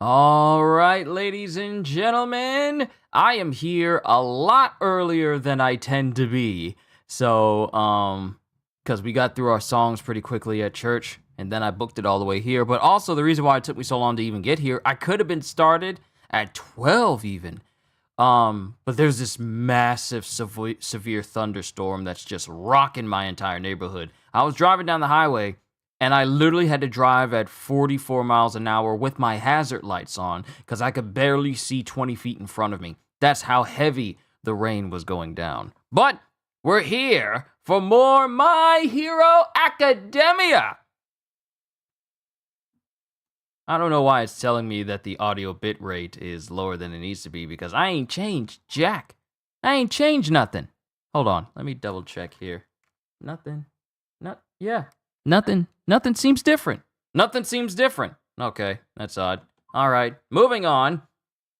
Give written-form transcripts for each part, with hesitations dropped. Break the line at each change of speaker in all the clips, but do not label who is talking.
All right, ladies and gentlemen, I am here a lot earlier than I tend to be. Because we got through our songs pretty quickly at church, and then I booked it all the way here. But also, the reason why it took me so long to even get here, I could have been started at 12 even. But there's this massive, severe thunderstorm that's just rocking my entire neighborhood. I was driving down the highway, and I literally had to drive at 44 miles an hour with my hazard lights on because I could barely see 20 feet in front of me. That's how heavy the rain was going down. But we're here for more My Hero Academia. I don't know why it's telling me that the audio bit rate is lower than it needs to be because I ain't changed jack. I ain't changed nothing. Hold on, let me double check here. Nothing. Nothing seems different. Nothing seems different. Okay, that's odd. All right, moving on.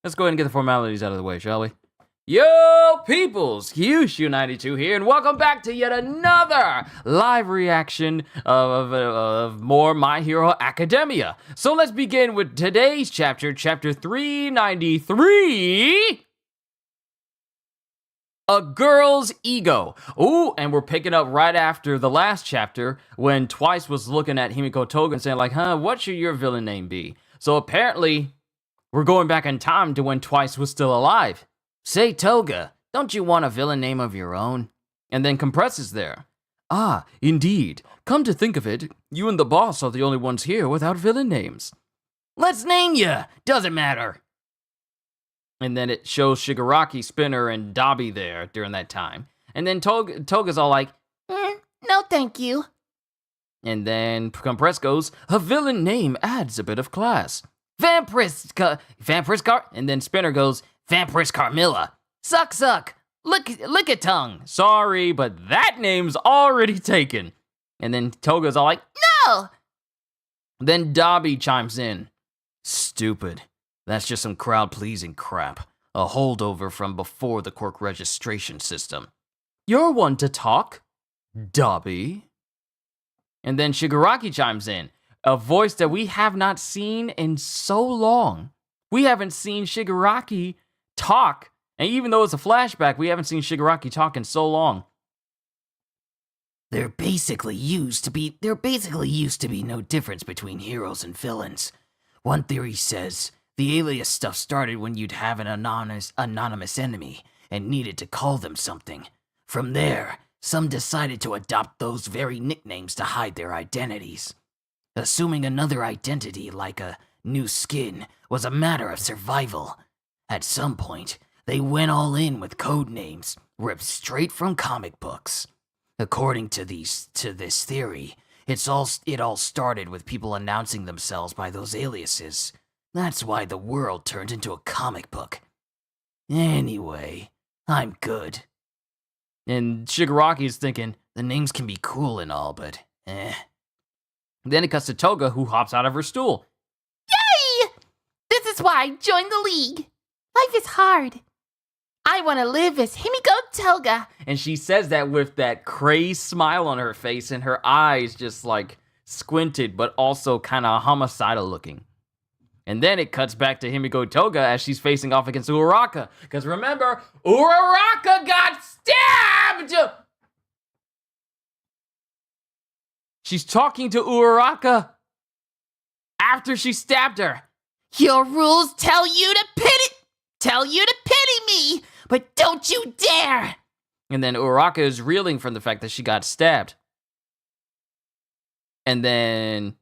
Let's go ahead and get the formalities out of the way, shall we? Yo, peoples! Hugh92 here, and welcome back to yet another live reaction of more My Hero Academia. So let's begin with today's chapter, chapter 393... A Girl's Ego. Ooh, and we're picking up right after the last chapter when Twice was looking at Himiko Toga and saying like, what should your villain name be? So apparently, we're going back in time to when Twice was still alive. Say, Toga, don't you want a villain name of your own? And then Compress is there. Ah, indeed. Come to think of it, you and the boss are the only ones here without villain names. Let's name ya! Doesn't matter. And then it shows Shigaraki, Spinner, and Dabi there during that time. And then Toga's all like,
no thank you.
And then Compress goes, a villain name adds a bit of class. Vampirist and then Spinner goes, Vampirist Carmilla. Suck. Lick a tongue. Sorry, but that name's already taken. And then Toga's all like,
no!
Then Dabi chimes in. Stupid. That's just some crowd-pleasing crap. A holdover from before the quirk registration system. You're one to talk, Dabi. And then Shigaraki chimes in, a voice that we have not seen in so long. We haven't seen Shigaraki talk, and even though it's a flashback, we haven't seen Shigaraki talk in so long.
There basically used to be no difference between heroes and villains. One theory says the alias stuff started when you'd have an anonymous enemy and needed to call them something. From there, some decided to adopt those very nicknames to hide their identities. Assuming another identity, like a new skin, was a matter of survival. At some point, they went all in with code names, ripped straight from comic books. According to this theory, it all started with people announcing themselves by those aliases. That's why the world turned into a comic book. Anyway, I'm good.
And Shigaraki is thinking, the names can be cool and all, but eh. Then it cuts to Toga, who hops out of her stool.
Yay! This is why I joined the league. Life is hard. I want to live as Himiko Toga.
And she says that with that crazed smile on her face and her eyes just like squinted, but also kind of homicidal looking. And then it cuts back to Himiko Toga as she's facing off against Uraraka. Because remember, Uraraka got stabbed! She's talking to Uraraka after she stabbed her.
Your rules tell you to pity me, but don't you dare!
And then Uraraka is reeling from the fact that she got stabbed. And then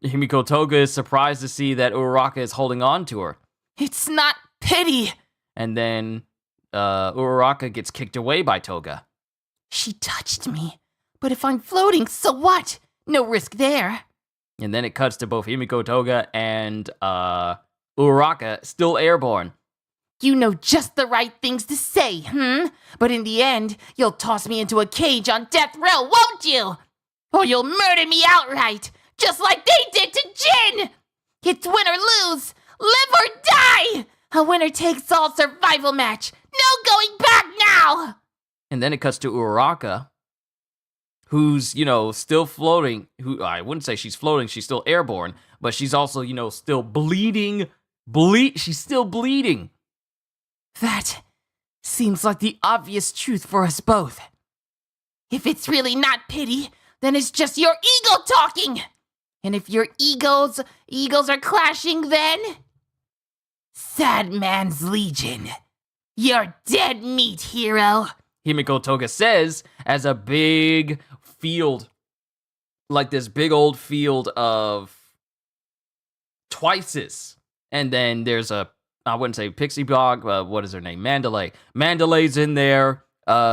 Himiko Toga is surprised to see that Uraraka is holding on to her.
It's not pity.
And then Uraraka gets kicked away by Toga.
She touched me, but if I'm floating, so what? No risk there.
And then it cuts to both Himiko Toga and Uraraka still airborne.
You know just the right things to say, But in the end, you'll toss me into a cage on death row, won't you? Or you'll murder me outright, just like they did to Jin! It's win or lose, live or die! A winner-takes-all survival match, no going back now!
And then it cuts to Uraraka, who's, still floating. Who I wouldn't say she's floating, she's still airborne, but she's also, still bleeding. She's still bleeding.
That seems like the obvious truth for us both. If it's really not pity, then it's just your ego talking. And if your egos are clashing, then Sad Man's Legion. You're dead meat, hero.
Himiko Toga says as a big field, like this big old field of Twices. And then there's I wouldn't say Pixie Bog, what is her name? Mandalay. Mandalay's in there.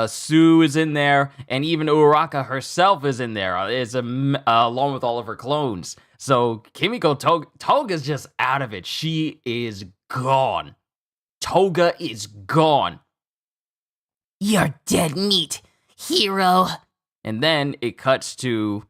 Sue is in there, and even Uraraka herself is in there, along with all of her clones. So Himiko Toga's just out of it. She is gone. Toga is gone.
You're dead meat, hero.
And then it cuts to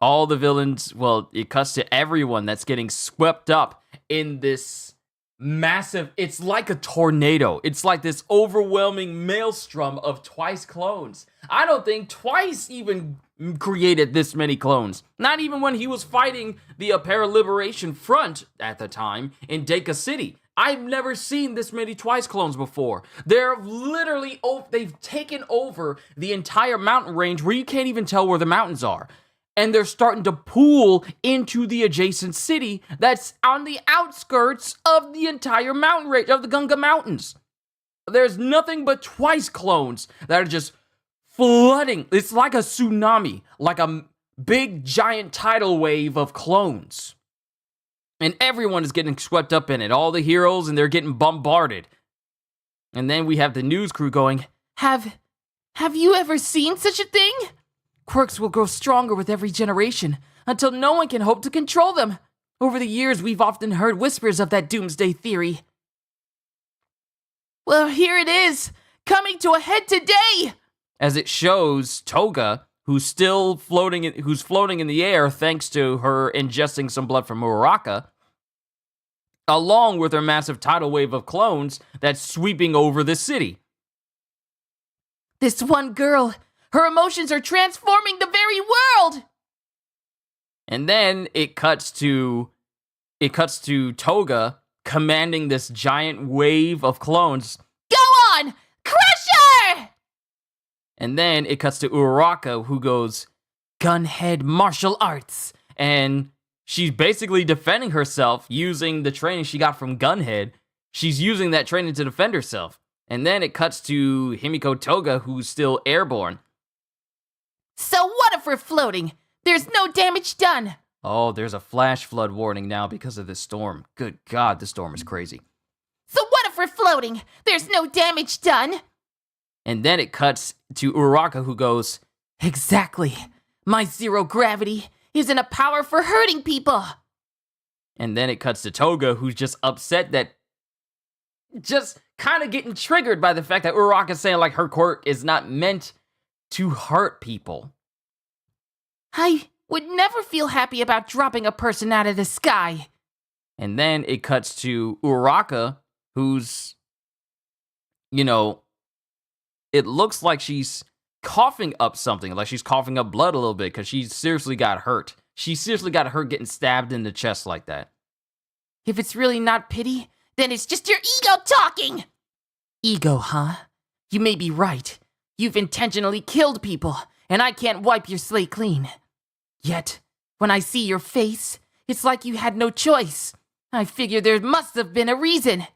all the villains. Well, it cuts to everyone that's getting swept up in this massive, it's like a tornado. It's like this overwhelming maelstrom of Twice clones. I don't think Twice even created this many clones. Not even when he was fighting the Para-Liberation Front at the time in Deka City. I've never seen this many Twice clones before. They're literally, they've taken over the entire mountain range where you can't even tell where the mountains are. And they're starting to pool into the adjacent city that's on the outskirts of the entire mountain range of the Gunga Mountains. There's nothing but Twice clones that are just flooding. It's like a tsunami, like a big giant tidal wave of clones. And everyone is getting swept up in it. All the heroes, and they're getting bombarded. And then we have the news crew going,
Have you ever seen such a thing? Quirks will grow stronger with every generation, until no one can hope to control them. Over the years, we've often heard whispers of that doomsday theory. Well, here it is, coming to a head today!
As it shows Toga, who's floating in the air thanks to her ingesting some blood from Uraraka, along with her massive tidal wave of clones that's sweeping over the city.
This one girl, her emotions are transforming the very world!
And then it cuts to Toga commanding this giant wave of clones.
Go on! Crush her!
And then it cuts to Uraraka, who goes, Gunhead martial arts. And she's basically defending herself using the training she got from Gunhead. She's using that training to defend herself. And then it cuts to Himiko Toga, who's still airborne.
So what if we're floating? There's no damage done.
Oh, there's a flash flood warning now because of this storm. Good God, the storm is crazy.
So what if we're floating? There's no damage done.
And then it cuts to Uraraka, who goes,
Exactly. My zero gravity isn't a power for hurting people.
And then it cuts to Toga, who's just upset that, just kind of getting triggered by the fact that Uraraka's saying like her quirk is not meant to hurt people.
I would never feel happy about dropping a person out of the sky.
And then it cuts to Uraraka, who's, it looks like she's coughing up something, like she's coughing up blood a little bit, because she seriously got hurt. She seriously got hurt getting stabbed in the chest like that.
If it's really not pity, then it's just your ego talking. Ego, huh? You may be right. You've intentionally killed people, and I can't wipe your slate clean. Yet, when I see your face, it's like you had no choice. I figure there must have been a reason.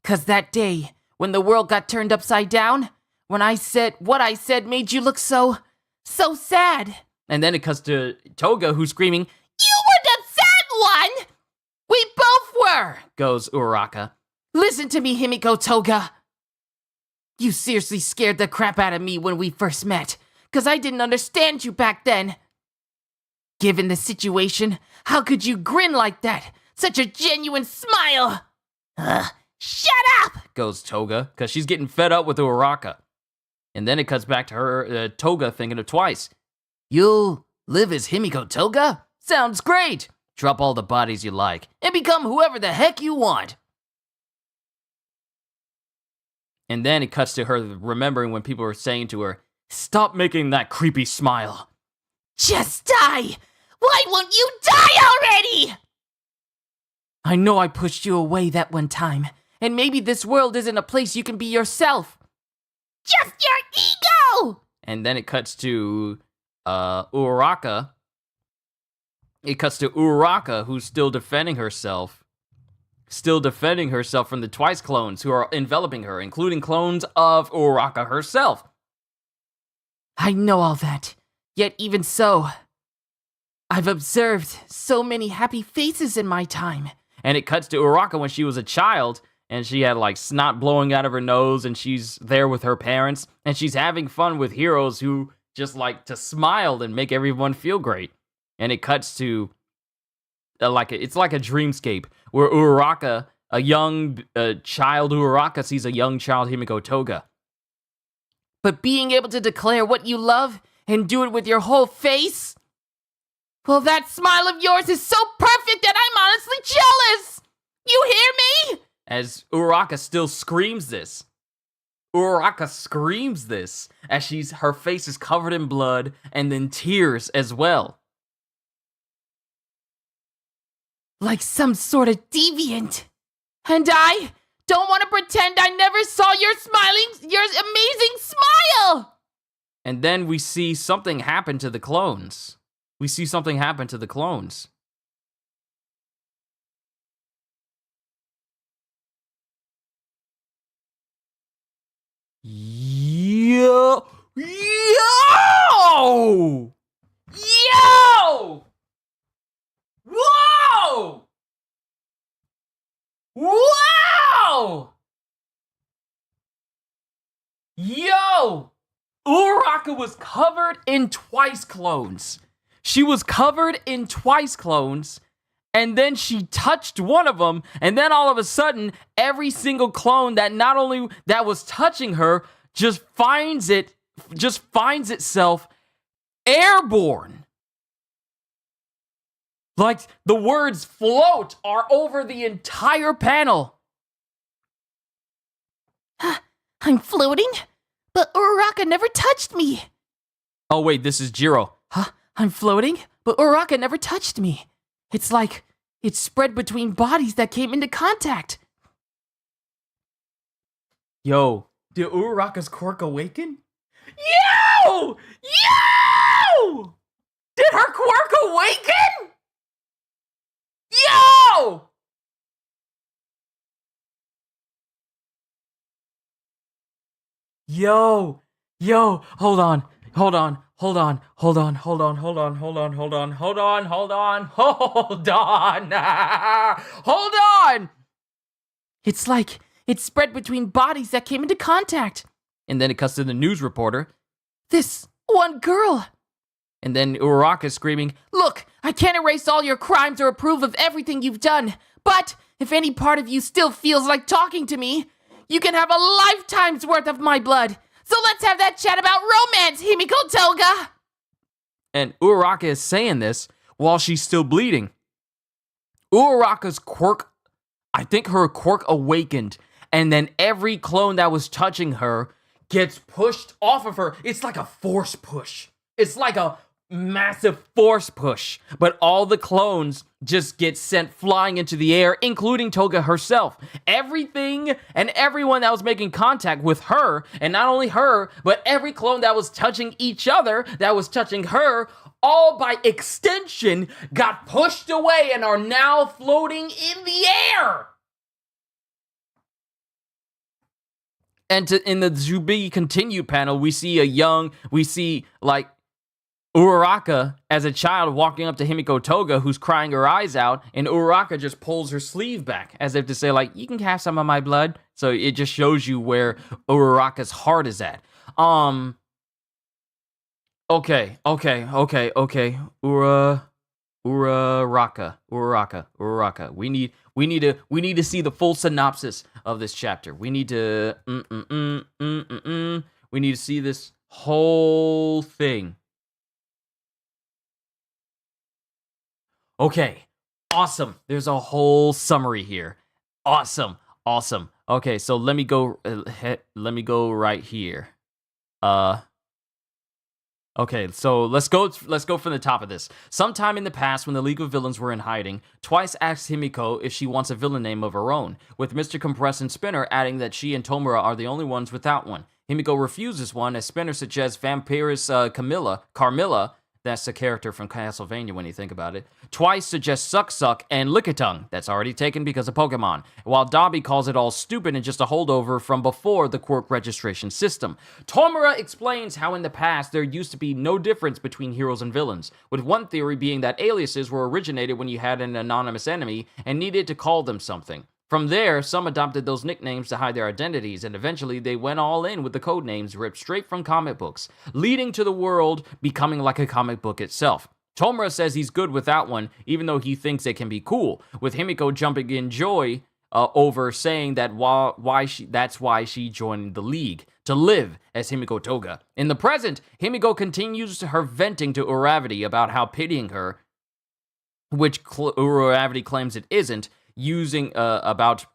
'Cause that day, when the world got turned upside down, when I said what I said made you look so sad.
And then it cuts to Toga, who's screaming,
You were the sad one! We both were!
goes Uraraka.
Listen to me, Himiko Toga. You seriously scared the crap out of me when we first met, 'cause I didn't understand you back then. Given the situation, how could you grin like that? Such a genuine smile! Shut up!
Goes Toga, because she's getting fed up with Uraraka. And then it cuts back to her, Toga thinking of Twice. You'll live as Himiko Toga? Sounds great! Drop all the bodies you like, and become whoever the heck you want. And then it cuts to her remembering when people were saying to her, Stop making that creepy smile.
Just die! Why won't you die already? I know I pushed you away that one time, and maybe this world isn't a place you can be yourself. Just your ego!
And then it cuts to Uraraka. It cuts to Uraraka, who's still defending herself. Still defending herself from the Twice clones who are enveloping her, including clones of Uraraka herself.
I know all that, yet even so, I've observed so many happy faces in my time.
And it cuts to Uraraka when she was a child, and she had like snot blowing out of her nose, and she's there with her parents, and she's having fun with heroes who just like to smile and make everyone feel great. And it cuts to it's like a dreamscape where Uraraka, a young child Uraraka, sees a young child Himiko Toga.
But being able to declare what you love and do it with your whole face? Well, that smile of yours is so perfect that I'm honestly jealous! You hear me?
As Uraraka still screams this. Uraraka screams this as her face is covered in blood and then tears as well.
Like some sort of deviant. And I don't want to pretend I never saw your amazing smile!
And then we see something happen to the clones. We see something happen to the clones. Yo! Yo! Yo! Whoa! Wow! Yo! Uraraka was covered in Twice clones. She was covered in Twice clones, and then she touched one of them, and then all of a sudden, every single clone that was touching her just finds itself airborne. Like, the words float are over the entire panel.
I'm floating? But Uraraka never touched me.
Oh wait, this is Jiro.
I'm floating? But Uraraka never touched me. It's like it's spread between bodies that came into contact.
Yo, did Uraraka's quirk awaken? Yo! Yo! Did her quirk awaken? Yo! Yo, hold on.
It's like it's spread between bodies that came into contact.
And then it cuts to the news reporter.
This one girl.
And then Uraraka screaming,
Look, I can't erase all your crimes or approve of everything you've done. But if any part of you still feels like talking to me, you can have a lifetime's worth of my blood. So let's have that chat about romance, Himiko Toga.
And Uraraka is saying this while she's still bleeding. Uraraka's quirk, I think her quirk awakened, and then every clone that was touching her gets pushed off of her. It's like a force push. It's like a massive force push. But all the clones just get sent flying into the air, including Toga herself. Everything and everyone that was making contact with her, and not only her, but every clone that was touching each other, that was touching her, all by extension, got pushed away and are now floating in the air. And in the To Be Continued panel, we see Uraraka as a child walking up to Himiko Toga, who's crying her eyes out, and Uraraka just pulls her sleeve back as if to say, like, you can have some of my blood. So it just shows you where Uraraka's heart is at. Okay. Uraraka. We need to see the full synopsis of this chapter. We need to we need to see this whole thing. Okay, awesome. There's a whole summary here. Awesome. Okay, so let me go right here. Okay, so let's go from the top of this. Sometime in the past, when the League of Villains were in hiding, Twice asked Himiko if she wants a villain name of her own, with Mr. Compress and Spinner adding that she and Tomura are the only ones without one. Himiko refuses one, as Spinner suggests Vampirus Carmilla, that's the character from Castlevania when you think about it. Twice suggests Suck Suck and Lickitung, that's already taken because of Pokemon, while Dobby calls it all stupid and just a holdover from before the quirk registration system. Tomura explains how in the past there used to be no difference between heroes and villains, with one theory being that aliases were originated when you had an anonymous enemy and needed to call them something. From there, some adopted those nicknames to hide their identities, and eventually they went all in with the code names ripped straight from comic books, leading to the world becoming like a comic book itself. Tomura says he's good without one, even though he thinks it can be cool, with Himiko jumping in joy over saying that that's why she joined the League, to live as Himiko Toga. In the present, Himiko continues her venting to Uravity about how pitying her, which Uravity claims it isn't, using about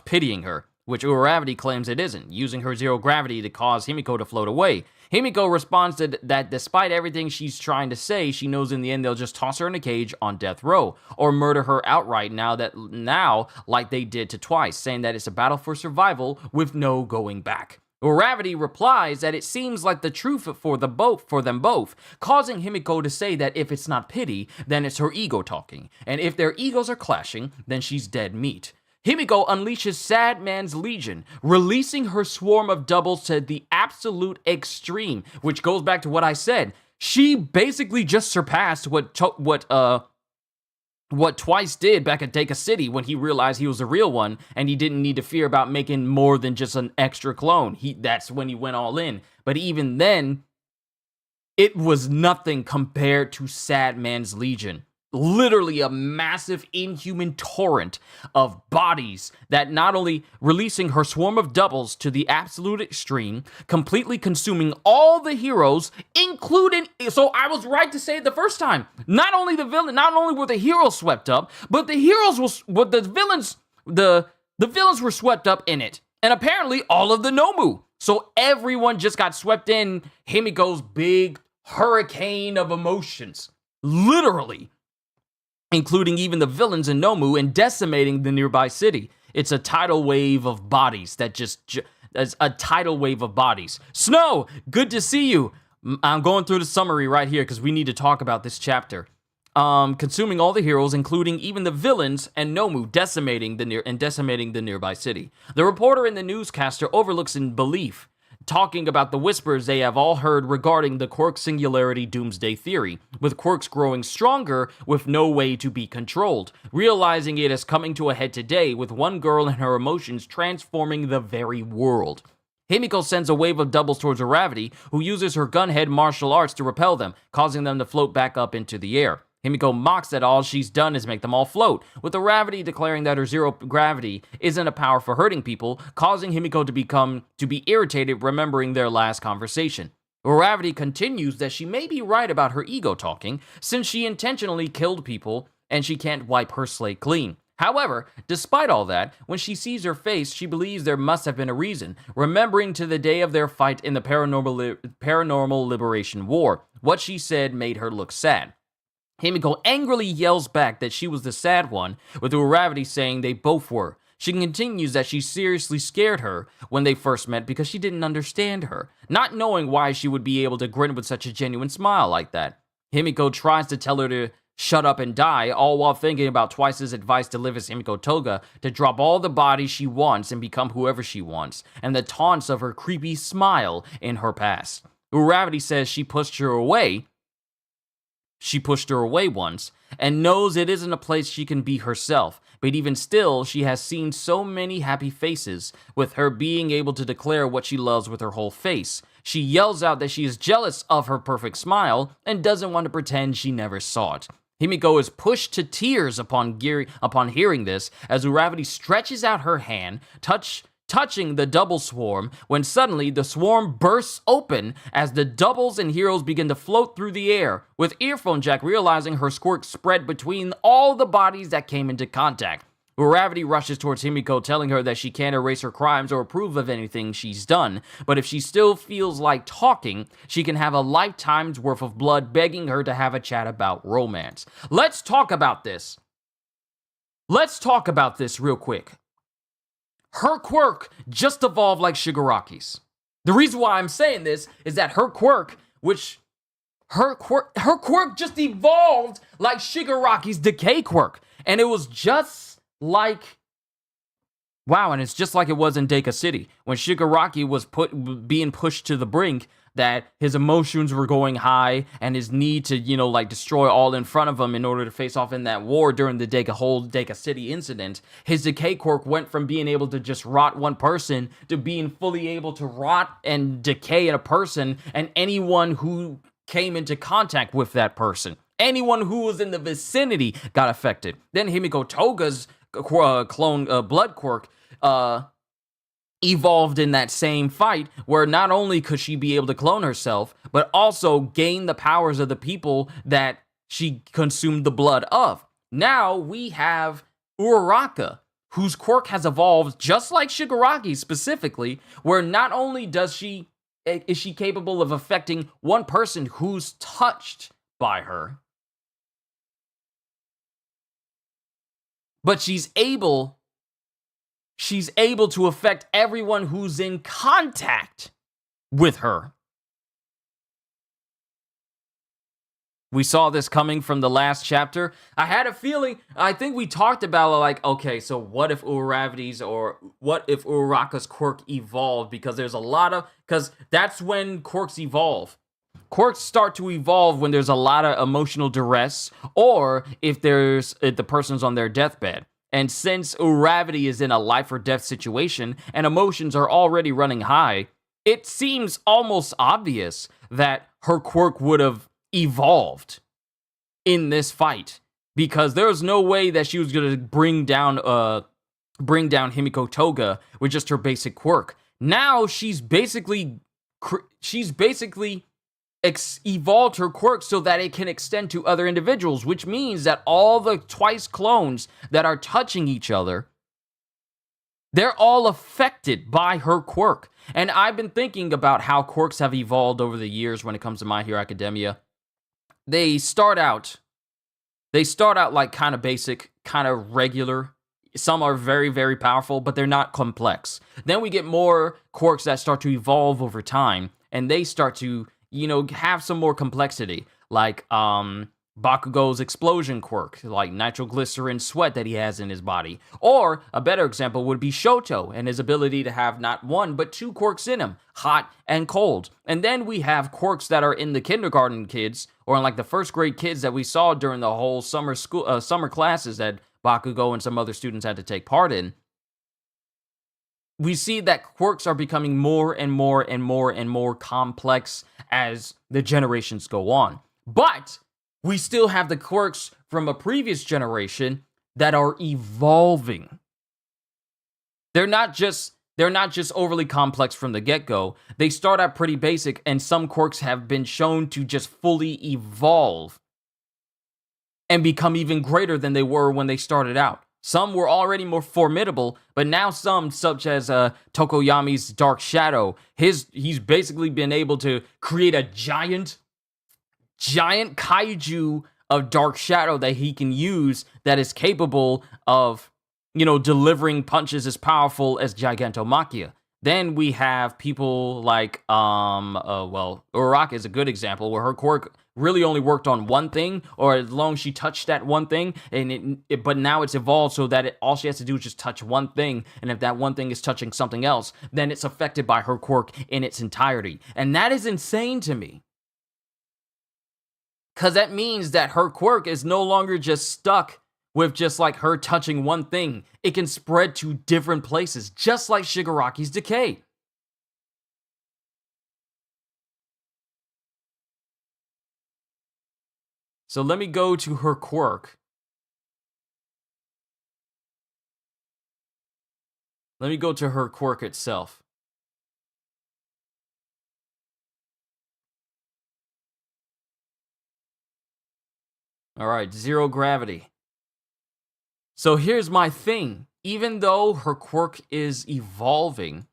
pitying her, which Uravity claims it isn't, using her zero gravity to cause Himiko to float away. Himiko responds that despite everything she's trying to say, she knows in the end they'll just toss her in a cage on death row, or murder her outright now like they did to Twice, saying that it's a battle for survival with no going back. Uravity replies that it seems like the truth for them both, causing Himiko to say that if it's not pity, then it's her ego talking, and if their egos are clashing, then she's dead meat. Himiko unleashes Sad Man's Legion, releasing her swarm of doubles to the absolute extreme, which goes back to what I said. She basically just surpassed what Twice did back at Deka City when he realized he was the real one and he didn't need to fear about making more than just an extra clone. That's when he went all in. But even then, it was nothing compared to Sad Man's Legion. Literally a massive inhuman torrent of bodies that not only releasing her swarm of doubles to the absolute extreme, completely consuming all the heroes, including, so I was right to say it the first time, not only were the heroes swept up, but the villains were swept up in it. And apparently all of the Nomu. So everyone just got swept in Himiko's big hurricane of emotions. Literally. Including even the villains and Nomu, and decimating the nearby city. It's a tidal wave of bodies that's a tidal wave of bodies. Snow, good to see you. I'm going through the summary right here because we need to talk about this chapter. Consuming all the heroes, including even the villains and Nomu, decimating the nearby city. The reporter and the newscaster overlooks in belief, talking about the whispers they have all heard regarding the Quirk Singularity Doomsday Theory, with quirks growing stronger with no way to be controlled, realizing it is coming to a head today with one girl and her emotions transforming the very world. Himiko sends a wave of doubles towards Uravity, who uses her gunhead martial arts to repel them, causing them to float back up into the air. Himiko mocks that all she's done is make them all float, with Uravity declaring that her zero gravity isn't a power for hurting people, causing Himiko to be irritated remembering their last conversation. Uravity continues that she may be right about her ego talking, since she intentionally killed people and she can't wipe her slate clean. However, despite all that, when she sees her face, she believes there must have been a reason, remembering to the day of their fight in the Paranormal Liberation War. What she said made her look sad. Himiko angrily yells back that she was the sad one, with Uravity saying they both were. She continues that she seriously scared her when they first met because she didn't understand her, not knowing why she would be able to grin with such a genuine smile like that. Himiko tries to tell her to shut up and die, all while thinking about Twice's advice to live as Himiko Toga, to drop all the bodies she wants and become whoever she wants, and the taunts of her creepy smile in her past. Uravity says she pushed her away once, and knows it isn't a place she can be herself, but even still, she has seen so many happy faces, with her being able to declare what she loves with her whole face. She yells out that she is jealous of her perfect smile, and doesn't want to pretend she never saw it. Himiko is pushed to tears upon hearing this, as Uravity stretches out her hand, touching the double swarm, when suddenly the swarm bursts open as the doubles and heroes begin to float through the air, with Earphone Jack realizing her squirt spread between all the bodies that came into contact. Uravity rushes towards Himiko, telling her that she can't erase her crimes or approve of anything she's done, but if she still feels like talking, she can have a lifetime's worth of blood, begging her to have a chat about romance. Let's talk about this. Let's talk about this real quick. Her quirk just evolved like Shigaraki's. The reason why I'm saying this is that her quirk just evolved like Shigaraki's decay quirk. And it was just like, wow, and it's just like it was in Deika City. When Shigaraki was being pushed to the brink, that his emotions were going high and his need to, destroy all in front of him in order to face off in that war during the whole Deika City incident. His decay quirk went from being able to just rot one person to being fully able to rot and decay a person and anyone who came into contact with that person. Anyone who was in the vicinity got affected. Then Himiko Toga's clone blood quirk evolved in that same fight, where not only could she be able to clone herself, but also gain the powers of the people that she consumed the blood of. Now we have Uraraka, whose quirk has evolved just like Shigaraki specifically, where not only is she capable of affecting one person who's touched by her, but she's able to affect everyone who's in contact with her. We saw this coming from the last chapter. I had a feeling, I think we talked about like, okay, so what if Uraraka's quirk evolved? Because that's when quirks evolve. Quirks start to evolve when there's a lot of emotional duress, or if the person's on their deathbed. And since Uravity is in a life or death situation and emotions are already running high, it seems almost obvious that her quirk would have evolved in this fight, because there's no way that she was going to bring down Himiko Toga with just her basic quirk. Now she's basically evolved her quirk so that it can extend to other individuals, which means that all the twice clones that are touching each other, they're all affected by her quirk. And I've been thinking about how quirks have evolved over the years when it comes to My Hero Academia. They start out like kind of basic, kind of regular. Some are very, very powerful, but they're not complex. Then we get more quirks that start to evolve over time, and they start to have some more complexity, like Bakugo's explosion quirk, like nitroglycerin sweat that he has in his body. Or a better example would be Shoto and his ability to have not one, but two quirks in him, hot and cold. And then we have quirks that are in the kindergarten kids, or in like the first grade kids that we saw during the whole summer classes that Bakugo and some other students had to take part in. We see that quirks are becoming more and more and more and more complex as the generations go on. But we still have the quirks from a previous generation that are evolving. They're not just overly complex from the get-go. They start out pretty basic, and some quirks have been shown to just fully evolve and become even greater than they were when they started out. Some were already more formidable, but now some, such as Tokoyami's Dark Shadow, he's basically been able to create a giant kaiju of Dark Shadow that he can use, that is capable of, delivering punches as powerful as Gigantomachia. Then we have people like, Uraraka is a good example, where her quirk really only worked on one thing, or as long as she touched that one thing, and but now it's evolved so that all she has to do is just touch one thing, and if that one thing is touching something else, then it's affected by her quirk in its entirety. And that is insane to me, because that means that her quirk is no longer just stuck with just like her touching one thing. It can spread to different places, just like Shigaraki's decay. So let me go to her quirk. Let me go to her quirk itself. All right, zero gravity. So here's my thing. Even though her quirk is evolving,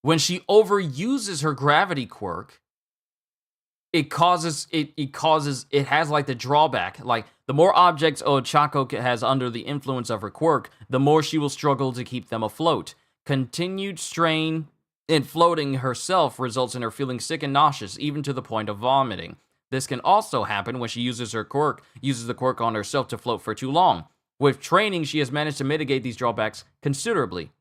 when she overuses her gravity quirk, it has like the drawback. Like the more objects Ochako has under the influence of her quirk, the more she will struggle to keep them afloat. Continued strain in floating herself results in her feeling sick and nauseous, even to the point of vomiting. This can also happen when she uses the quirk on herself to float for too long. With training, she has managed to mitigate these drawbacks considerably.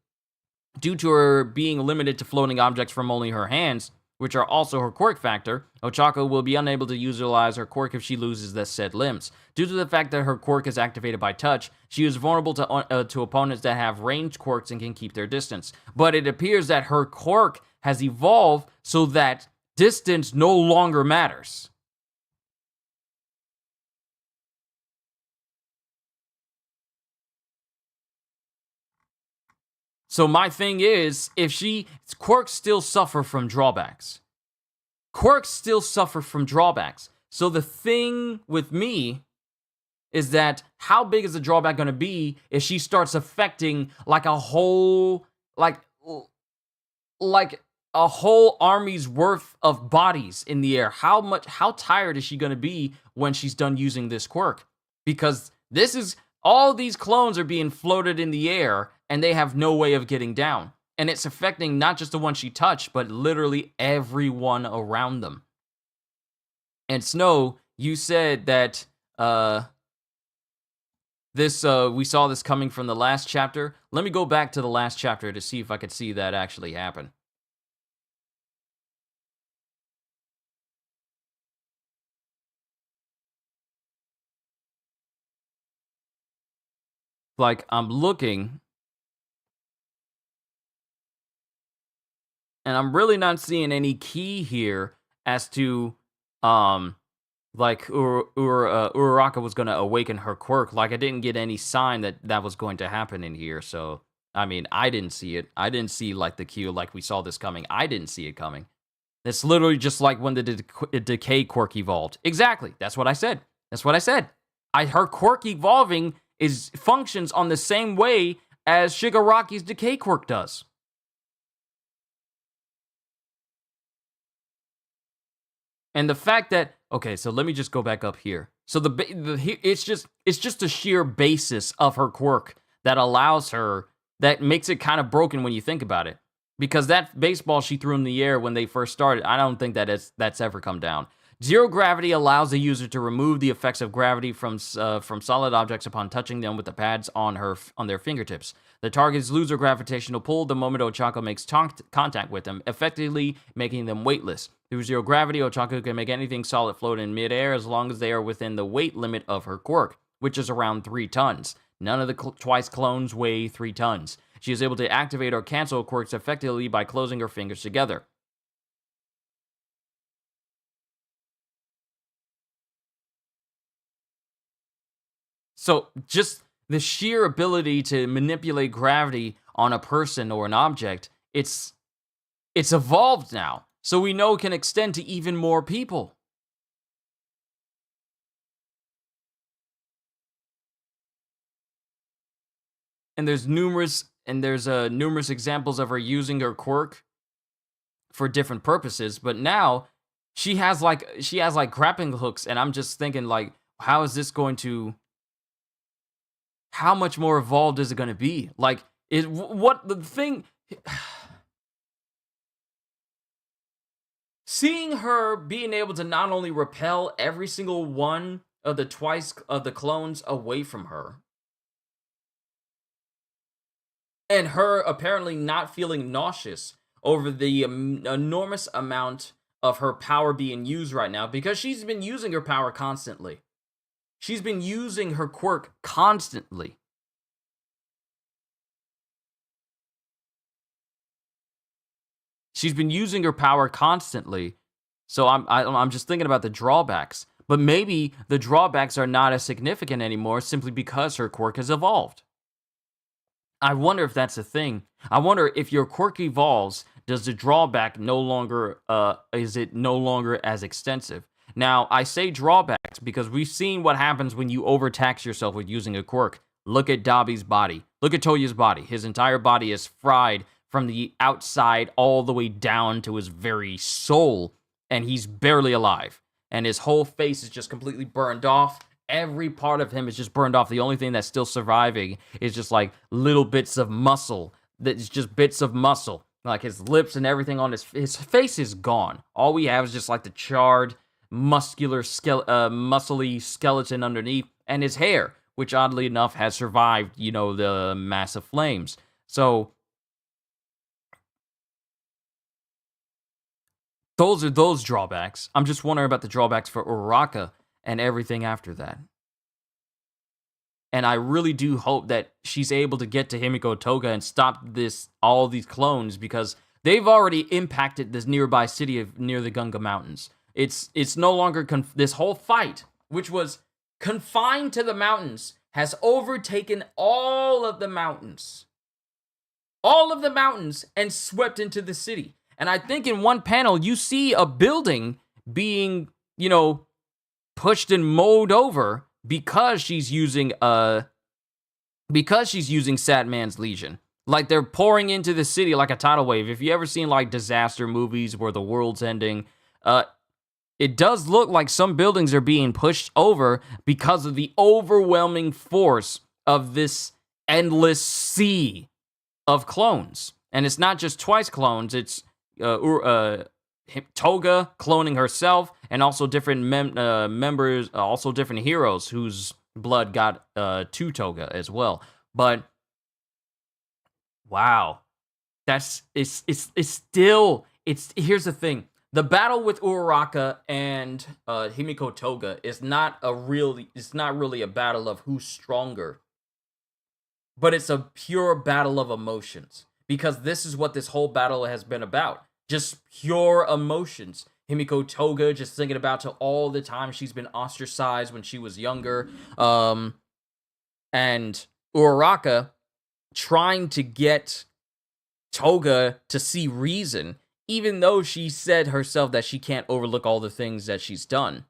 Due to her being limited to floating objects from only her hands, which are also her quirk factor, Ochako will be unable to utilize her quirk if she loses the said limbs. Due to the fact that her quirk is activated by touch, she is vulnerable to opponents that have ranged quirks and can keep their distance. But it appears that her quirk has evolved so that distance no longer matters. So my thing is, quirks still suffer from drawbacks. So the thing with me is that how big is the drawback going to be if she starts affecting like a whole army's worth of bodies in the air? How tired is she going to be when she's done using this quirk? Because all these clones are being floated in the air and they have no way of getting down. And it's affecting not just the one she touched, but literally everyone around them. And Snow, you said that we saw this coming from the last chapter. Let me go back to the last chapter to see if I could see that actually happen. Like, I'm looking, and I'm really not seeing any key here as to, like, Uraraka was going to awaken her quirk. Like, I didn't get any sign that was going to happen in here, so, I mean, I didn't see it. I didn't see, like, the cue, like, we saw this coming. I didn't see it coming. It's literally just like when the decay quirk evolved. Exactly. That's what I said. Her quirk evolving functions on the same way as Shigaraki's decay quirk does. And the fact that, okay, so let me just go back up here. So it's just a sheer basis of her quirk that makes it kind of broken when you think about it. Because that baseball she threw in the air when they first started, I don't think that's ever come down. Zero gravity allows the user to remove the effects of gravity from solid objects upon touching them with the pads on their fingertips. The targets lose their gravitational pull the moment Ochako makes contact with them, effectively making them weightless. Through zero gravity, Ochako can make anything solid float in midair as long as they are within the weight limit of her quirk, which is around 3 tons. None of the Twice clones weigh 3 tons. She is able to activate or cancel quirks effectively by closing her fingers together. So just the sheer ability to manipulate gravity on a person or an object, it's evolved now. So we know it can extend to even more people. And there's numerous examples of her using her quirk for different purposes, but now she has like grappling hooks, and I'm just thinking, like, how much more evolved is it going to be? Like, seeing her being able to not only repel every single one of the clones away from her, and her apparently not feeling nauseous over the enormous amount of her power being used right now, because she's been using her power constantly. She's been using her quirk constantly. She's been using her power constantly. So I'm just thinking about the drawbacks. But maybe the drawbacks are not as significant anymore simply because her quirk has evolved. I wonder if that's a thing. I wonder if your quirk evolves, does the drawback is it no longer as extensive? Now, I say drawbacks because we've seen what happens when you overtax yourself with using a quirk. look at Dabi's body. Look at Toya's body. His entire body is fried from the outside all the way down to his very soul, and he's barely alive. And his whole face is just completely burned off. Every part of him is just burned off. The only thing that's still surviving is just like little bits of muscle. That's just bits of muscle. Like his lips and everything on his face is gone. All we have is just like the charred, muscular, muscly skeleton underneath, and his hair, which oddly enough has survived, the massive flames. So those are those drawbacks. I'm just wondering about the drawbacks for Uraraka and everything after that. And I really do hope that she's able to get to Himiko Toga and stop all these clones, because they've already impacted this nearby city near the Gunga Mountains. It's no longer this whole fight, which was confined to the mountains, has overtaken all of the mountains. All of the mountains, and swept into the city. And I think in one panel you see a building being, pushed and mowed over because she's using Satman's Legion. Like, they're pouring into the city like a tidal wave. If you ever seen like disaster movies where the world's ending, it does look like some buildings are being pushed over because of the overwhelming force of this endless sea of clones. And it's not just Twice clones, it's Toga cloning herself, and also different members, also different heroes whose blood got to Toga as well. But wow, it's still. Here's the thing: the battle with Uraraka and Himiko Toga is not really a battle of who's stronger, but it's a pure battle of emotions, because this is what this whole battle has been about. Just pure emotions. Himiko Toga just thinking about all the time she's been ostracized when she was younger. And Uraraka trying to get Toga to see reason, even though she said herself that she can't overlook all the things that she's done.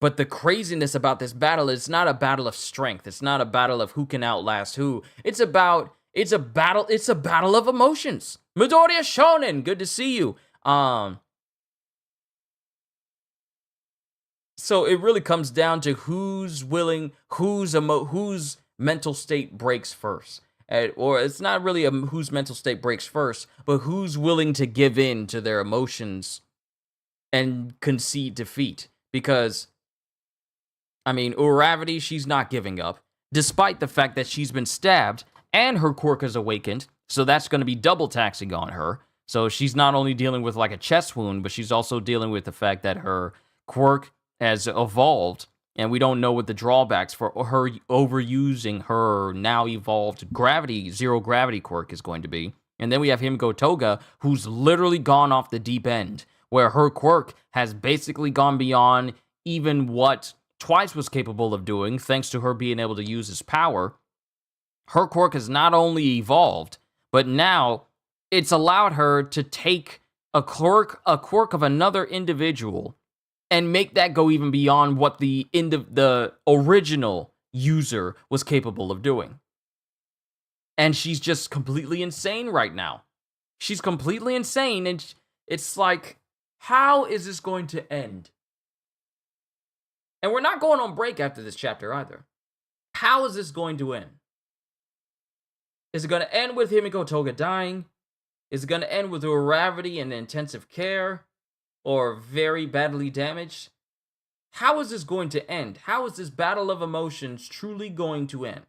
But the craziness about this battle is not a battle of strength. It's not a battle of who can outlast who. It's a battle of emotions. Midoriya Shonen, good to see you. So it really comes down to whose mental state breaks first. Or it's not really whose mental state breaks first, but who's willing to give in to their emotions and concede defeat. Because, Uravity, she's not giving up, despite the fact that she's been stabbed and her quirk is awakened, so that's going to be double taxing on her. So she's not only dealing with like a chest wound, but she's also dealing with the fact that her quirk has evolved, and we don't know what the drawbacks for her overusing her now evolved zero gravity quirk is going to be. And then we have Himiko Toga, who's literally gone off the deep end, where her quirk has basically gone beyond even what Twice was capable of doing, thanks to her being able to use his power. Her quirk has not only evolved, but now it's allowed her to take a quirk of another individual and make that go even beyond what the original user was capable of doing. And she's just completely insane right now. She's completely insane, and it's like, how is this going to end? And we're not going on break after this chapter either. How is this going to end? Is it going to end with Himiko Toga dying? Is it going to end with Uravity in intensive care? Or very badly damaged? How is this going to end? How is this battle of emotions truly going to end?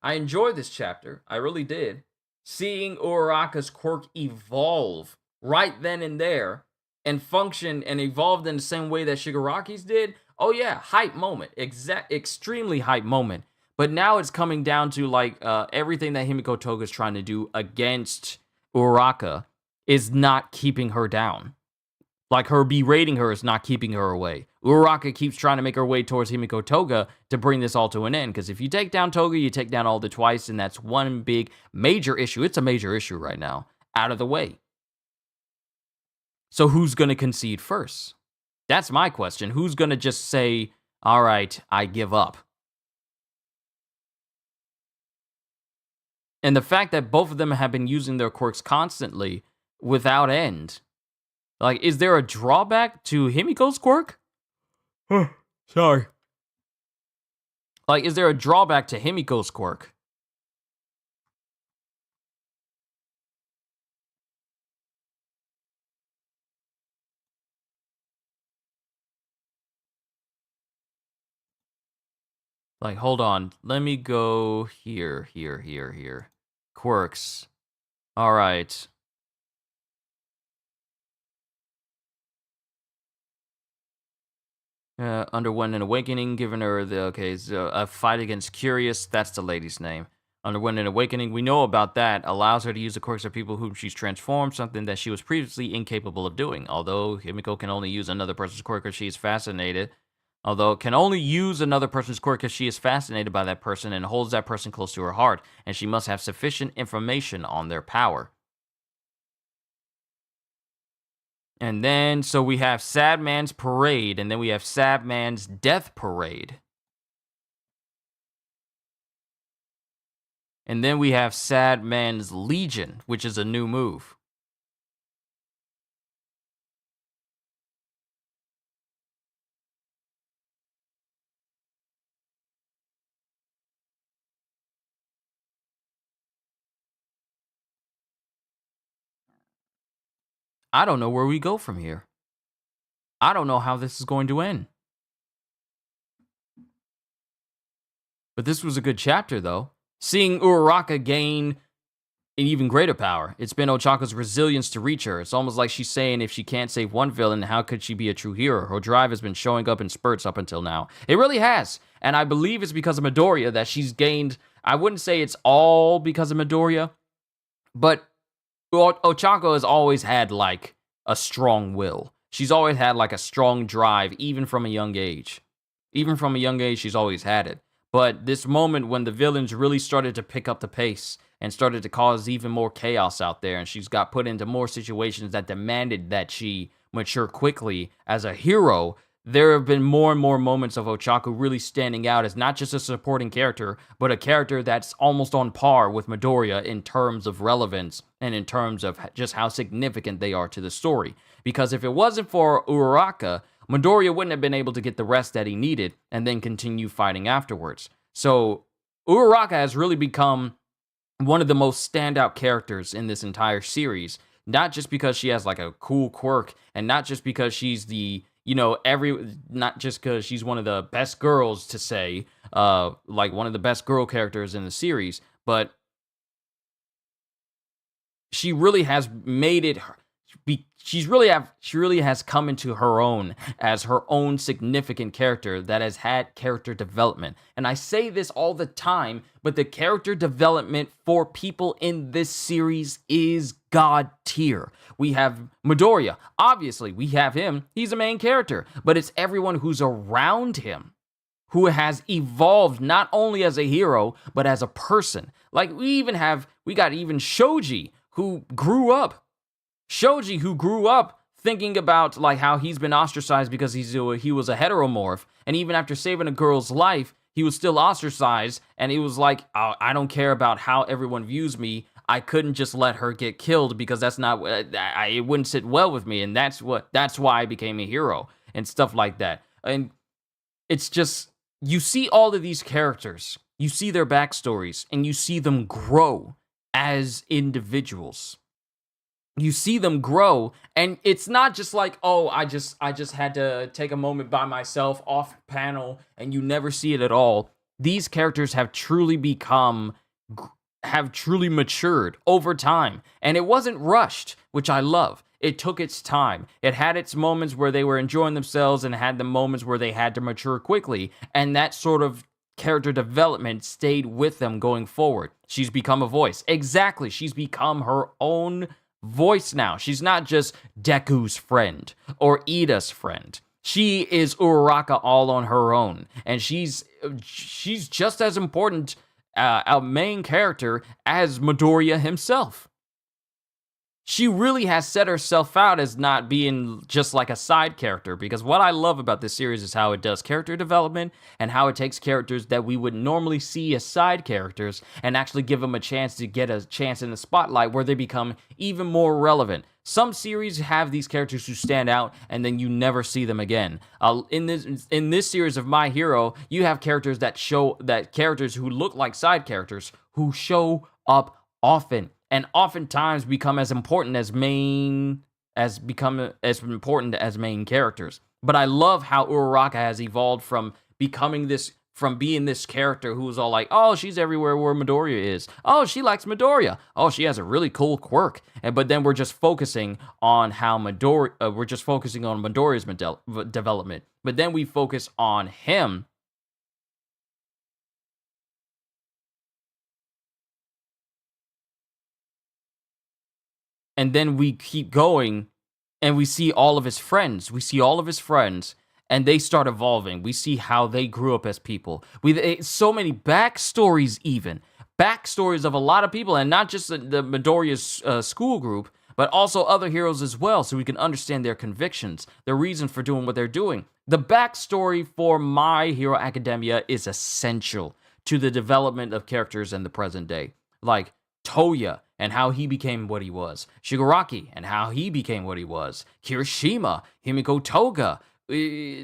I enjoyed this chapter. I really did. Seeing Uraraka's quirk evolve right then and there and function and evolved in the same way that Shigaraki's did. Oh yeah, hype moment. Extremely hype moment. But now it's coming down to like everything that Himiko Toga is trying to do against Uraraka is not keeping her down. Like her berating her is not keeping her away. Uraraka keeps trying to make her way towards Himiko Toga to bring this all to an end. Because if you take down Toga, you take down all the Twice, and that's one big major issue. It's a major issue right now. Out of the way. So who's going to concede first? That's my question. Who's gonna just say, all right, I give up? And the fact that both of them have been using their quirks constantly without end. Like, is there a drawback to Himiko's quirk? Sorry. Like, is there a drawback to Himiko's quirk? Like, hold on. Let me go here. Quirks. All right. Underwent an awakening, given her a fight against Curious. That's the lady's name. Underwent an awakening. We know about that. Allows her to use the quirks of people whom she's transformed, something that she was previously incapable of doing. Although Himiko can only use another person's quirk if she is fascinated. Although can only use another person's quirk if she is fascinated by that person and holds that person close to her heart, and she must have sufficient information on their power. And then, so we have Sad Man's Parade, and then we have Sad Man's Death Parade. And then we have Sad Man's Legion, which is a new move. I don't know where we go from here. I don't know how this is going to end. But this was a good chapter, though. Seeing Uraraka gain an even greater power. It's been Ochako's resilience to reach her. It's almost like she's saying if she can't save one villain, how could she be a true hero? Her drive has been showing up in spurts up until now. It really has. And I believe it's because of Midoriya that she's gained. I wouldn't say it's all because of Midoriya, but Ochako has always had, like, a strong will. She's always had, like, a strong drive, even from a young age. Even from a young age, she's always had it. But this moment when the villains really started to pick up the pace and started to cause even more chaos out there, and she's got put into more situations that demanded that she mature quickly as a hero, there have been more and more moments of Ochako really standing out as not just a supporting character, but a character that's almost on par with Midoriya in terms of relevance and in terms of just how significant they are to the story. Because if it wasn't for Uraraka, Midoriya wouldn't have been able to get the rest that he needed and then continue fighting afterwards. So Uraraka has really become one of the most standout characters in this entire series, not just because she has like a cool quirk and not just because she's the not just because she's one of the best girls to say, like one of the best girl characters in the series, but she really has made it. She really has come into her own as her own significant character that has had character development. And I say this all the time, but the character development for people in this series is god tier. We have Midoriya. Obviously, we have him. He's a main character, but it's everyone who's around him who has evolved not only as a hero, but as a person. Like we got even Shoji, who grew up. Shoji, who grew up thinking about like how he's been ostracized because he was a heteromorph, and even after saving a girl's life, he was still ostracized, and he was like, oh, I don't care about how everyone views me. I couldn't just let her get killed because that's not it wouldn't sit well with me, and that's why I became a hero and stuff like that. And it's just you see all of these characters, you see their backstories, and you see them grow as individuals. You see them grow, and it's not just like, oh, I just had to take a moment by myself off panel, and you never see it at all. These characters have truly matured over time, and it wasn't rushed, which I love. It took its time. It had its moments where they were enjoying themselves and had the moments where they had to mature quickly, and that sort of character development stayed with them going forward. She's become a voice. Exactly. She's become her own voice now. She's not just Deku's friend or Ida's friend. She is Uraraka all on her own, and she's just as important a main character as Midoriya himself. she really has set herself out as not being just like a side character, because what I love about this series is how it does character development and how it takes characters that we would normally see as side characters and actually give them a chance to get a chance in the spotlight where they become even more relevant. Some series have these characters who stand out and then you never see them again. In this series of My Hero, you have characters characters who look like side characters who show up often and oftentimes become as important as main characters. But I love how Uraraka has evolved from being this character who's all like, oh, she's everywhere where Midoriya is. Oh, she likes Midoriya. Oh, she has a really cool quirk. But then we're just focusing on Midoriya's development. But then we focus on him. And then we keep going and we see all of his friends. And they start evolving. We see how they grew up as people. So many backstories of a lot of people, and not just the Midoriya's school group, but also other heroes as well, so we can understand their convictions, their reason for doing what they're doing. The backstory for My Hero Academia is essential to the development of characters in the present day. Like Toya and how he became what he was. Shigaraki and how he became what he was. Kirishima, Himiko Toga,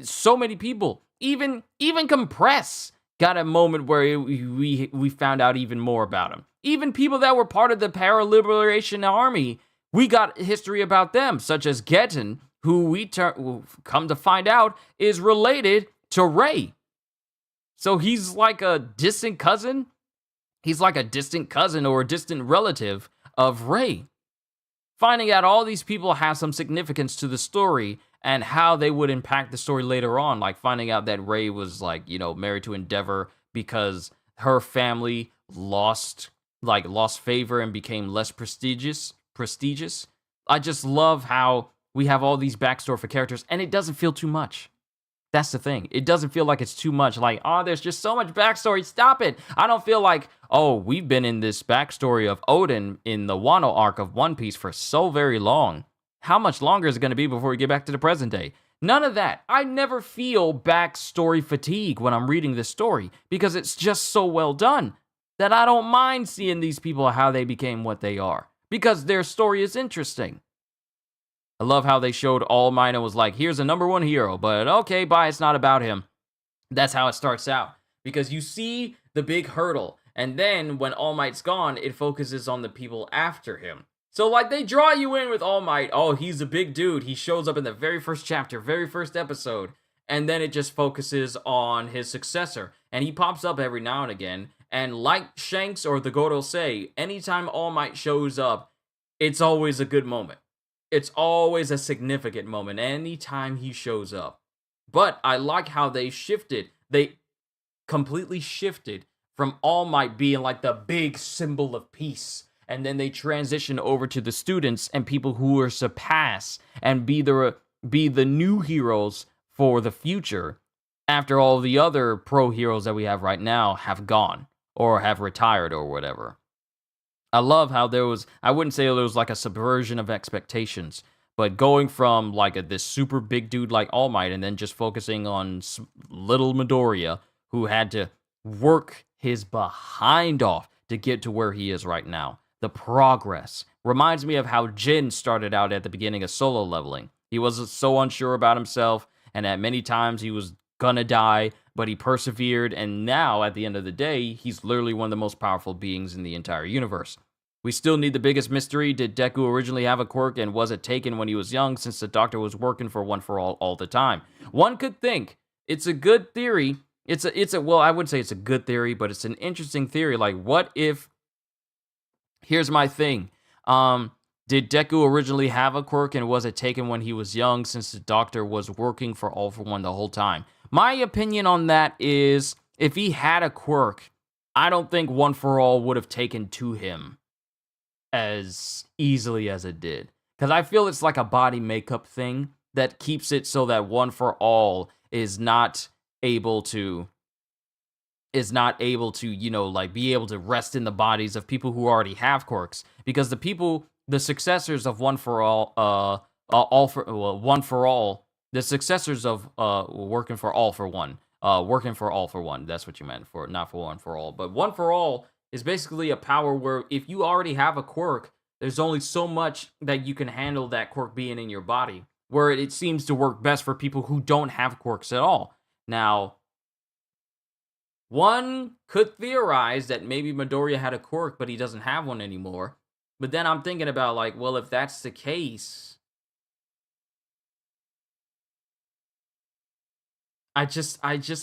so many people. Even Compress got a moment where we found out even more about him. Even people that were part of the Para-Liberation Army, we got history about them, such as Getten, who we come to find out is related to Rei. So he's like a distant cousin. He's like a distant cousin or a distant relative of Rei. Finding out all these people have some significance to the story and how they would impact the story later on, like finding out that Rei was married to Endeavor because her family lost favor and became less prestigious. I just love how we have all these backstory for characters, and it doesn't feel too much. That's the thing. It doesn't feel like it's too much. Like, oh, there's just so much backstory. Stop it. I don't feel like, oh, we've been in this backstory of Odin in the Wano arc of One Piece for so very long. How much longer is it going to be before we get back to the present day? None of that. I never feel backstory fatigue when I'm reading this story because it's just so well done that I don't mind seeing these people how they became what they are because their story is interesting. I love how they showed All Might and was like, here's a number one hero, but okay, bye, it's not about him. That's how it starts out. Because you see the big hurdle, and then when All Might's gone, it focuses on the people after him. So, like, they draw you in with All Might. Oh, he's a big dude. He shows up in the very first chapter, very first episode. And then it just focuses on his successor. And he pops up every now and again. And like Shanks or the Goro say, anytime All Might shows up, it's always a good moment. It's always a significant moment anytime he shows up. But I like how they shifted. They completely shifted from All Might being like the big symbol of peace. And then they transition over to the students and people who are surpassed and be the new heroes for the future after all the other pro heroes that we have right now have gone or have retired or whatever. I love how I wouldn't say there was like a subversion of expectations, but going from like this super big dude like All Might and then just focusing on little Midoriya, who had to work his behind off to get to where he is right now. The progress reminds me of how Jin started out at the beginning of Solo Leveling. He was so unsure about himself, and at many times he was gonna die, but he persevered, and now, at the end of the day, he's literally one of the most powerful beings in the entire universe. We still need the biggest mystery. Did Deku originally have a quirk, and was it taken when he was young, since the Doctor was working for One for All the time? One could think it's a good theory. Well, I wouldn't say it's a good theory, but it's an interesting theory. Like, what if... Here's my thing. Did Deku originally have a quirk, and was it taken when he was young, since the Doctor was working for All for One the whole time? My opinion on that is, if he had a quirk, I don't think One for All would have taken to him as easily as it did. Because I feel it's like a body makeup thing that keeps it so that One for All is not able to, be able to rest in the bodies of people who already have quirks. Because the people the successors of One for One for All, the successors of Working for All for One, Working for All for One. That's what you meant for, not for One for All, but One for All is basically a power where if you already have a quirk, there's only so much that you can handle that quirk being in your body, where it seems to work best for people who don't have quirks at all. Now, one could theorize that maybe Midoriya had a quirk, but he doesn't have one anymore. But then I'm thinking about, like, well, if that's the case, I just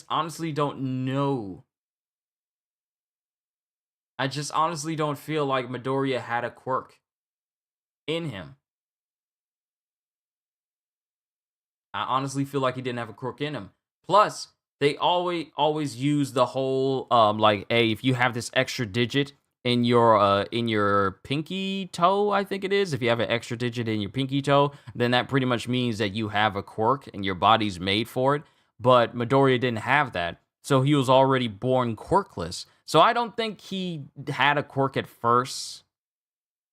honestly don't know. I just honestly don't feel like Midoriya had a quirk in him. I honestly feel like he didn't have a quirk in him. Plus, they always use the whole like, hey, if you have this extra digit in your pinky toe, I think it is. If you have an extra digit in your pinky toe, then that pretty much means that you have a quirk and your body's made for it. But Midoriya didn't have that, so he was already born quirkless. So I don't think he had a quirk at first.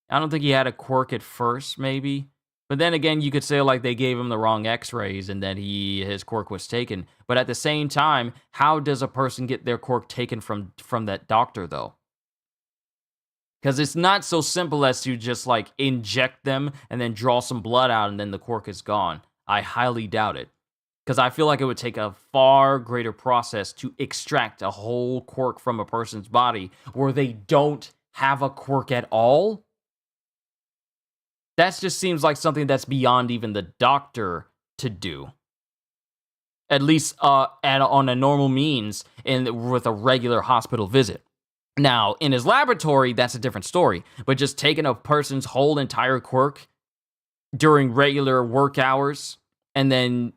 Maybe. But then again, you could say, like, they gave him the wrong x-rays and then his quirk was taken. But at the same time, how does a person get their quirk taken from that doctor, though? Because it's not so simple as to just, like, inject them and then draw some blood out and then the quirk is gone. I highly doubt it. Because I feel like it would take a far greater process to extract a whole quirk from a person's body where they don't have a quirk at all. That just seems like something that's beyond even the doctor to do. At least on a normal means with a regular hospital visit. Now, in his laboratory, that's a different story. But just taking a person's whole entire quirk during regular work hours and then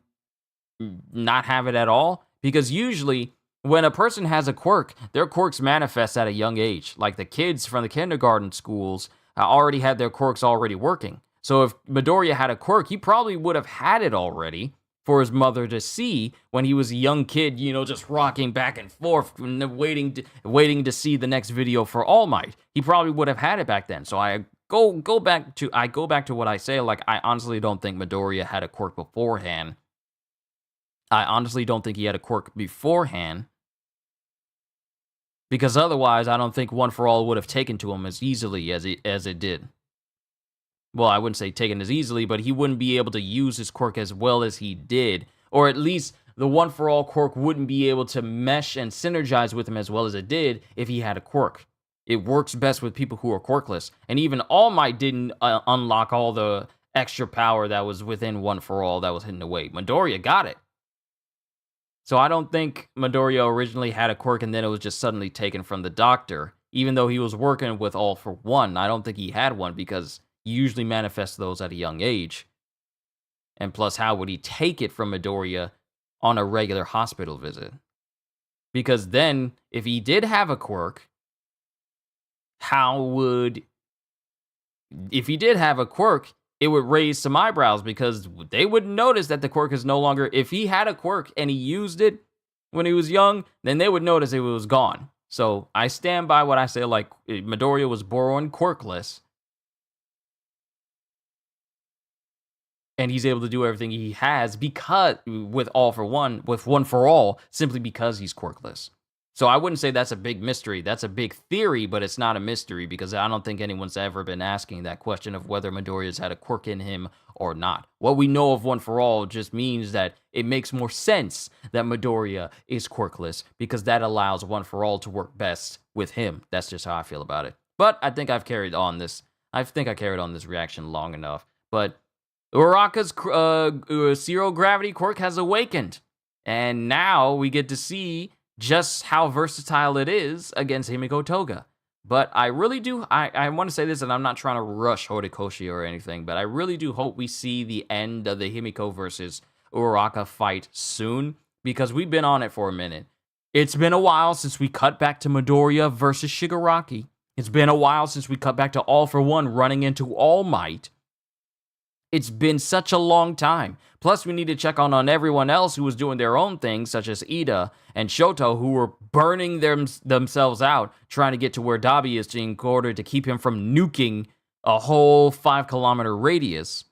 not have it at all? Because usually, when a person has a quirk, their quirks manifest at a young age. Like the kids from the kindergarten schools already had their quirks already working. So if Midoriya had a quirk, he probably would have had it already for his mother to see when he was a young kid, you know, just rocking back and forth, waiting to see the next video for All Might. He probably would have had it back then. So I go back to what I say. Like, I honestly don't think Midoriya had a quirk beforehand. I honestly don't think he had a quirk beforehand. Because otherwise, I don't think One for All would have taken to him as easily as it did. Well, I wouldn't say taken as easily, but he wouldn't be able to use his quirk as well as he did. Or at least the One for All quirk wouldn't be able to mesh and synergize with him as well as it did if he had a quirk. It works best with people who are quirkless. And even All Might didn't unlock all the extra power that was within One for All that was hidden away. Midoriya got it. So I don't think Midoriya originally had a quirk and then it was just suddenly taken from the doctor. Even though he was working with All for One, I don't think he had one because you usually manifest those at a young age. And plus, how would he take it from Midoriya on a regular hospital visit? Because then, if he did have a quirk, if he did have a quirk, it would raise some eyebrows because they wouldn't notice that the quirk is no longer, if he had a quirk and he used it when he was young, then they would notice it was gone. So I stand by what I say, like, Midoriya was born quirkless. And he's able to do everything he has because, with One for All, simply because he's quirkless. So I wouldn't say that's a big mystery. That's a big theory, but it's not a mystery because I don't think anyone's ever been asking that question of whether Midoriya's had a quirk in him or not. What we know of One for All just means that it makes more sense that Midoriya is quirkless because that allows One for All to work best with him. That's just how I feel about it. But I think I've carried on this. I think I carried on this reaction long enough. But Uraraka's zero gravity quirk has awakened. And now we get to see just how versatile it is against Himiko Toga. But I really do, I want to say this, and I'm not trying to rush Horikoshi or anything, but I really do hope we see the end of the Himiko versus Uraraka fight soon, because we've been on it for a minute. It's been a while since we cut back to Midoriya versus Shigaraki. It's been a while since we cut back to All for One running into All Might. It's been such a long time. Plus, we need to check on everyone else who was doing their own things, such as Ida and Shoto, who were burning themselves out, trying to get to where Dabi is in order to keep him from nuking a whole 5-kilometer radius,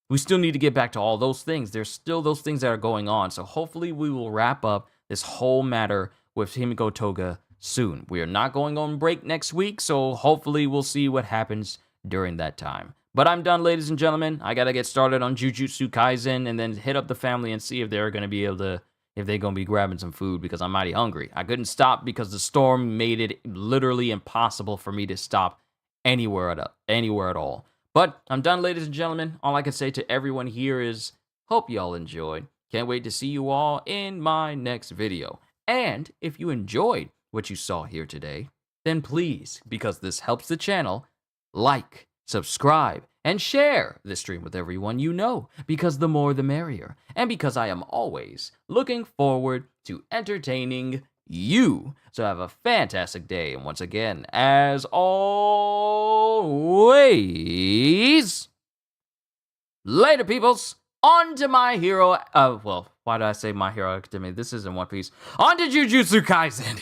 we still need to get back to all those things. There's still those things that are going on. So hopefully we will wrap up this whole matter with Himiko Toga soon. We are not going on break next week, so hopefully we'll see what happens during that time. But I'm done, ladies and gentlemen. I gotta get started on Jujutsu Kaisen and then hit up the family and see if they're gonna be able to, if they're gonna be grabbing some food because I'm mighty hungry. I couldn't stop because the storm made it literally impossible for me to stop anywhere at all. But I'm done, ladies and gentlemen. All I can say to everyone here is, hope y'all enjoyed. Can't wait to see you all in my next video. And if you enjoyed what you saw here today, then please, because this helps the channel, like, subscribe, and share this stream with everyone you know, because the more the merrier, and because I am always looking forward to entertaining you. So have a fantastic day, and once again, as always, later, peoples. On to My Hero, well, why did I say My Hero Academia? This isn't One Piece. On to Jujutsu Kaisen.